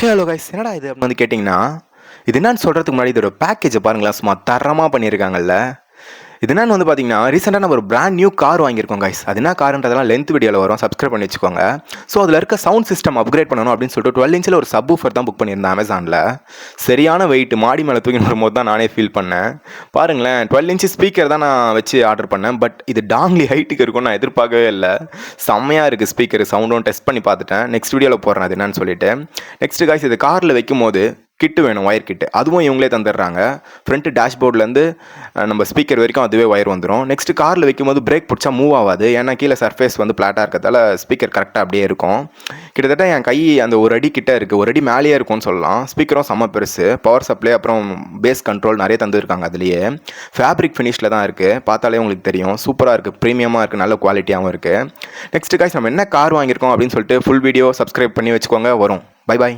Hello guys, என்னடா இது அப்படின்னு வந்து கேட்டிங்கன்னா, இது என்னன்னு சொல்கிறதுக்கு முன்னாடி இதோட பேக்கேஜை பாருங்களேன், சும்மா தரமாக பண்ணியிருக்காங்கல்ல. இது என்னன்னு வந்து பார்த்தீங்கன்னா, ரீசெண்டாக நம்ம ஒரு பிராண்ட் நியூ கார் வாங்கியிருக்கோம் கைஸ். அது என்ன காருன்றதெல்லாம் லென்த் வீடியோவில் வரும், சப்ஸ்கிரைப் பண்ணி வச்சுக்கோங்க. ஸோ அதில் இருக்க சவுண்ட் சிஸ்டம் அப்கிரேட் பண்ணணும் அப்படின்னு சொல்லிட்டு 12 இன்ச்சில் ஒரு சப் ஊஃபர் தான் புக் பண்ணியிருந்தேன் அமேசானில். சரியான வெயிட், மாடி மேலே தூக்கி வரும்போது தான் நானே ஃபீல் பண்ணேன். பாருங்களேன், 12 இன்ச்சு ஸ்பீக்கர் தான் நான் வச்சு ஆர்டர் பண்ணேன். பட் இது டாங்லி ஹைட்டுக்கு இருக்கும்னு நான் எதிர்பார்க்கவே இல்லை. செம்மையாக இருக்குது ஸ்பீக்கர், சவுண்டும் டெஸ்ட் பண்ணி பார்த்துட்டேன். நெக்ஸ்ட் வீடியோவில் போடுறேன் அது என்னன்னு சொல்லிட்டு. நெக்ஸ்ட் கைஸ், இது காரில் வைக்கும் போது கிட்டு வேணும், ஒயர் கிட்டு. அதுவும் இவங்களே தந்துடுறாங்க. ஃப்ரண்ட் டேஷ்போர்ட்லேருந்து நம்ம ஸ்பீக்கர் வரைக்கும் அதுவே ஒயர் வந்துடும். நெக்ஸ்ட் காரில் வைக்கும்போது பிரேக் பிடிச்சா மூவ் ஆகாது, ஏன்னா கீழே சர்ஃபேஸ் வந்து ஃப்ளாட்டாக இருக்கிறதால ஸ்பீக்கர் கரெக்டாக அப்படியே இருக்கும். கிட்டத்தட்ட என் கை அந்த ஒரு அடி கிட்டே இருக்குது, ஒரு அடி மேலேயே இருக்கும்னு சொல்லலாம். ஸ்பீக்கரும் செம்ம பெருசு, பவர் சப்ளை அப்புறம் பேஸ் கண்ட்ரோல் நிறைய தந்துருக்காங்க. அதுலேயே ஃபேப்ரிக் ஃபினிஷில் தான் இருக்குது, பார்த்தாலே உங்களுக்கு தெரியும். சூப்பராக இருக்குது, ப்ரீமியமாக இருக்குது, நல்ல குவாலிட்டியாகவும் இருக்குது. நெக்ஸ்ட் கைஸ், நம்ம என்ன கார் வாங்கியிருக்கோம் அப்படின்னு சொல்லிட்டு ஃபுல் வீடியோ சப்ஸ்கிரைப் பண்ணி வச்சுக்கோங்க, வரும். Bye bye.